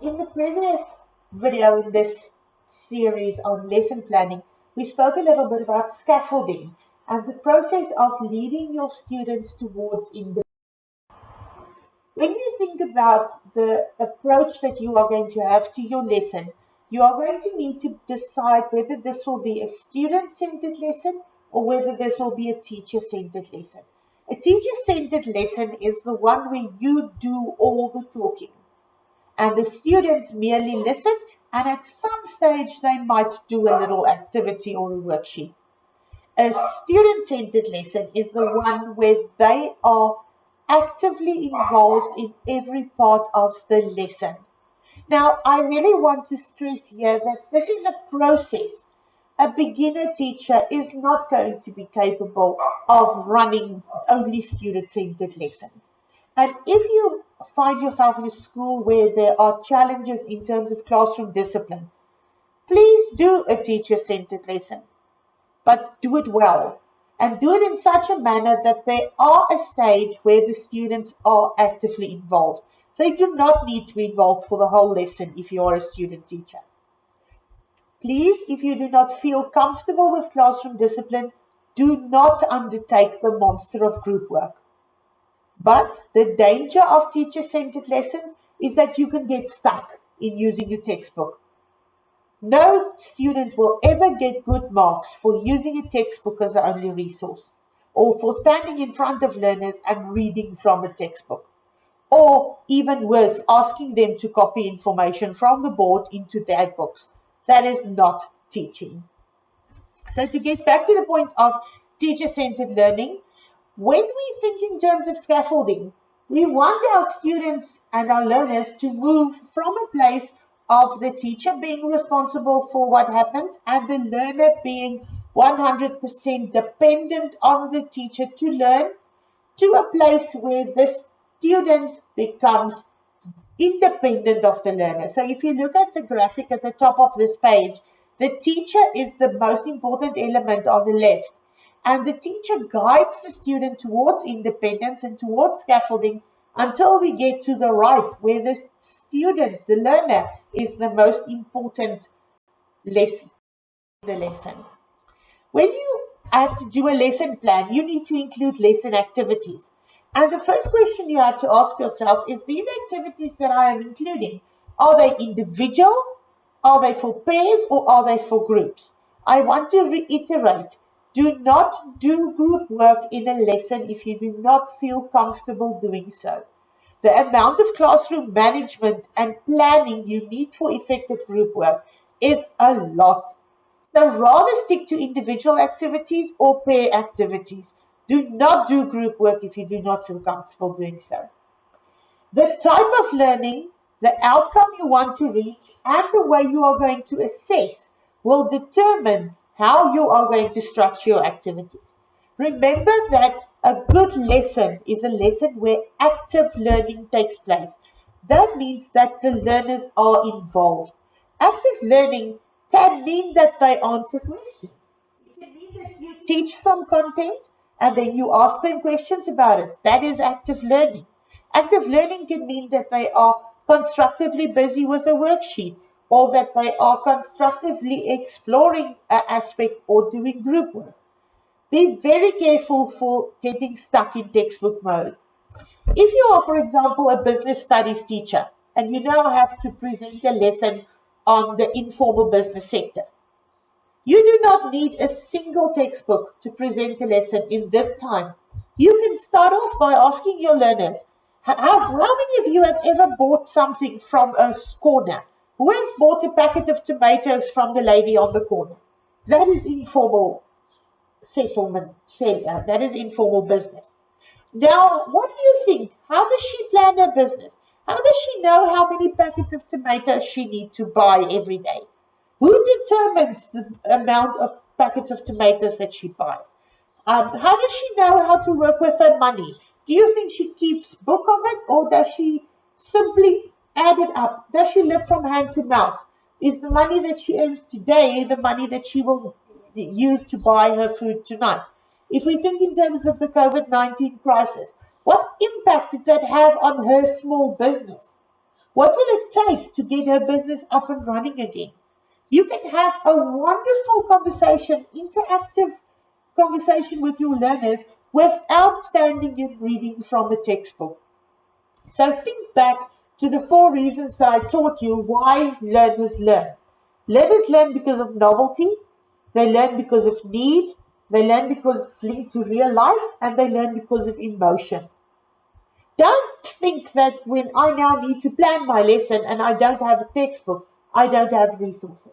In the previous video in this series on lesson planning, we spoke a little bit about scaffolding and the process of leading your students towards independence. When you think about the approach that you are going to have to your lesson, you are going to need to decide whether this will be a student-centered lesson or whether this will be a teacher-centered lesson. A teacher-centered lesson is the one where you do all the talking and the students merely listen, and at some stage they might do a little activity or a worksheet. A student-centered lesson is the one where they are actively involved in every part of the lesson. Now, I really want to stress here that this is a process. A beginner teacher is not going to be capable of running only student-centered lessons. And if you find yourself in a school where there are challenges in terms of classroom discipline, please do a teacher-centered lesson, but do it well. And do it in such a manner that there are a stage where the students are actively involved. They do not need to be involved for the whole lesson if you are a student teacher. Please, if you do not feel comfortable with classroom discipline, do not undertake the monster of group work. But the danger of teacher-centered lessons is that you can get stuck in using a textbook. No student will ever get good marks for using a textbook as the only resource, or for standing in front of learners and reading from a textbook, or even worse, asking them to copy information from the board into their books. That is not teaching. So to get back to the point of teacher-centered learning, when we think in terms of scaffolding, we want our students and our learners to move from a place of the teacher being responsible for what happens and the learner being 100% dependent on the teacher to learn, to a place where the student becomes independent of the learner. So if you look at the graphic at the top of this page, the teacher is the most important element on the left, and the teacher guides the student towards independence and towards scaffolding until we get to the right, where the student, the learner, is the most important lesson. When you have to do a lesson plan, you need to include lesson activities. And the first question you have to ask yourself is, these activities that I am including, are they individual, are they for pairs, or are they for groups? I want to reiterate, do not do group work in a lesson if you do not feel comfortable doing so. The amount of classroom management and planning you need for effective group work is a lot. So rather stick to individual activities or pair activities. Do not do group work if you do not feel comfortable doing so. The type of learning, the outcome you want to reach, and the way you are going to assess will determine how you are going to structure your activities. Remember that a good lesson is a lesson where active learning takes place. That means that the learners are involved. Active learning can mean that they answer questions. It can mean that you teach some content and then you ask them questions about it. That is active learning. Active learning can mean that they are constructively busy with a worksheet, or that they are constructively exploring an aspect or doing group work. Be very careful for getting stuck in textbook mode. If you are, for example, a business studies teacher and you now have to present a lesson on the informal business sector, you do not need a single textbook to present a lesson in this time. You can start off by asking your learners, how many of you have ever bought something from a corner? Who has bought a packet of tomatoes from the lady on the corner? That is informal settlement, that is informal business. Now, what do you think? How does she plan her business? How does she know how many packets of tomatoes she needs to buy every day? Who determines the amount of packets of tomatoes that she buys? How does she know how to work with her money? Do you think she keeps book of it, or does she simply add it up? Does she live from hand to mouth? Is the money that she earns today the money that she will use to buy her food tonight? If we think in terms of the COVID-19 crisis, what impact did that have on her small business? What will it take to get her business up and running again? You can have a wonderful conversation, interactive conversation with your learners without standing and reading from a textbook. So think back to the 4 reasons that I taught you why learners learn. Learners learn because of novelty, they learn because of need, they learn because it's linked to real life, and they learn because of emotion. Don't think that when I now need to plan my lesson and I don't have a textbook, I don't have resources.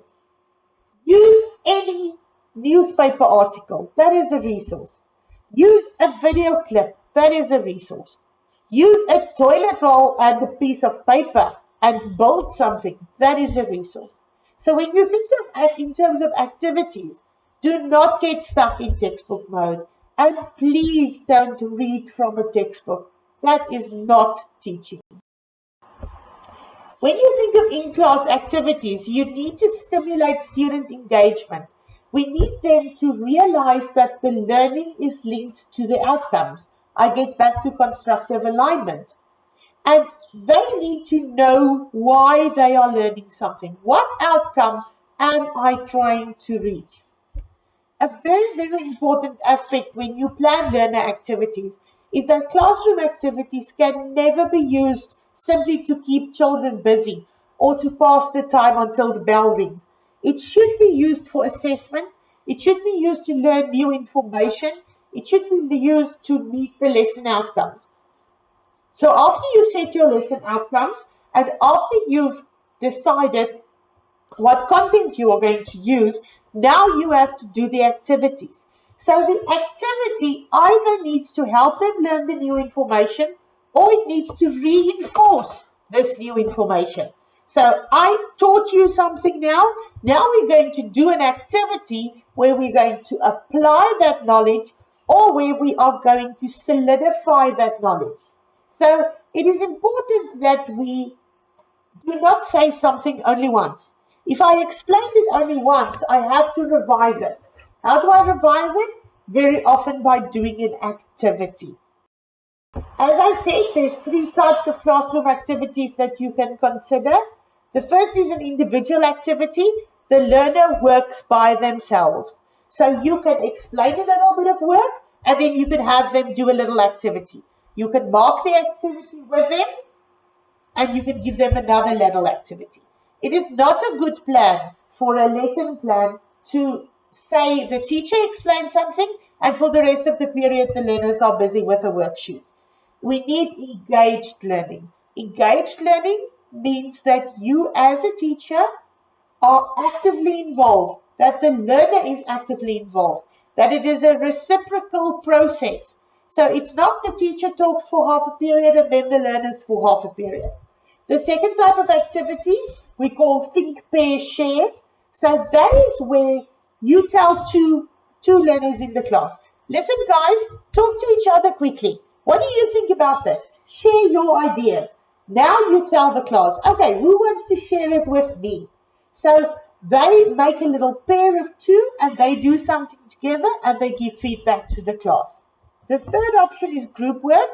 Use any newspaper article, that is a resource. Use a video clip, that is a resource. Use a toilet roll and a piece of paper and build something, that is a resource. So when you think of in terms of activities, do not get stuck in textbook mode, and please don't read from a textbook. That is not teaching. When you think of in-class activities, you need to stimulate student engagement. We need them to realize that the learning is linked to the outcomes. I get back to constructive alignment. And they need to know why they are learning something. What outcome am I trying to reach? A very, very important aspect when you plan learner activities is that classroom activities can never be used simply to keep children busy or to pass the time until the bell rings. It should be used for assessment. It should be used to learn new information. It should be used to meet the lesson outcomes. So after you set your lesson outcomes and after you've decided what content you are going to use, now you have to do the activities. So the activity either needs to help them learn the new information or it needs to reinforce this new information. So I taught you something now. Now we're going to do an activity where we're going to apply that knowledge or where we are going to solidify that knowledge. So it is important that we do not say something only once. If I explained it only once, I have to revise it. How do I revise it? Very often by doing an activity. As I said, there's 3 types of classroom activities that you can consider. The first is an individual activity. The learner works by themselves. So you can explain a little bit of work and then you can have them do a little activity. You can mark the activity with them and you can give them another little activity. It is not a good plan for a lesson plan to say the teacher explains something and for the rest of the period the learners are busy with a worksheet. We need engaged learning. Engaged learning means that you as a teacher are actively involved, that the learner is actively involved, that it is a reciprocal process. So it's not the teacher talks for half a period and then the learners for half a period. The second type of activity we call think, pair, share. So that is where you tell two learners in the class, listen guys, talk to each other quickly. What do you think about this? Share your ideas. Now you tell the class, okay, who wants to share it with me? So they make a little pair of 2 and they do something together and they give feedback to the class. The third option is group work.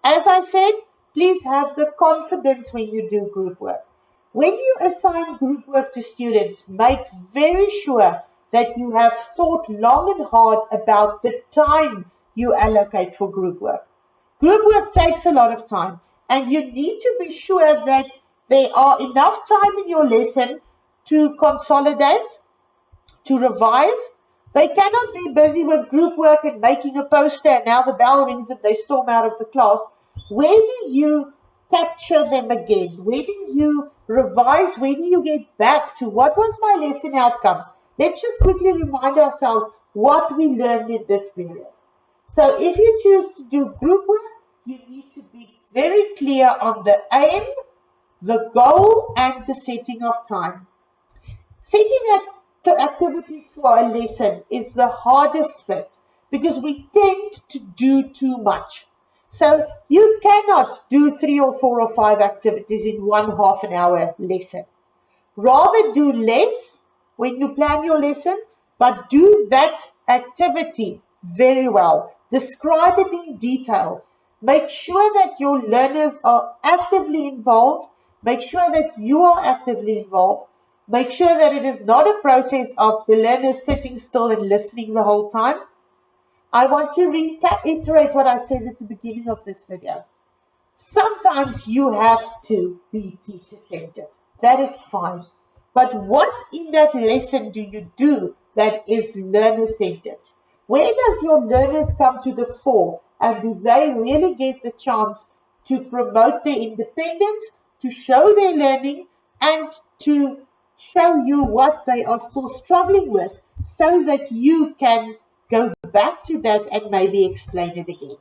As I said, please have the confidence when you do group work. When you assign group work to students, make very sure that you have thought long and hard about the time you allocate for group work. Group work takes a lot of time, and you need to be sure that there are enough time in your lesson to consolidate, to revise. They cannot be busy with group work and making a poster and now the bell rings and they storm out of the class. Where do you capture them again? Where do you revise? Where do you get back to what was my lesson outcomes? Let's just quickly remind ourselves what we learned in this period. So if you choose to do group work, you need to be very clear on the aim, the goal, and the setting of time. Setting the activities for a lesson is the hardest bit because we tend to do too much. So you cannot do 3 or 4 or 5 activities in one half an hour lesson. Rather do less when you plan your lesson, but do that activity very well. Describe it in detail. Make sure that your learners are actively involved. Make sure that you are actively involved. Make sure that it is not a process of the learner sitting still and listening the whole time. I want to reiterate what I said at the beginning of this video. Sometimes you have to be teacher-centered. That is fine. But what in that lesson do you do that is learner-centered? Where does your learners come to the fore? And do they really get the chance to promote their independence, to show their learning, and to show you what they are still struggling with so that you can go back to that and maybe explain it again?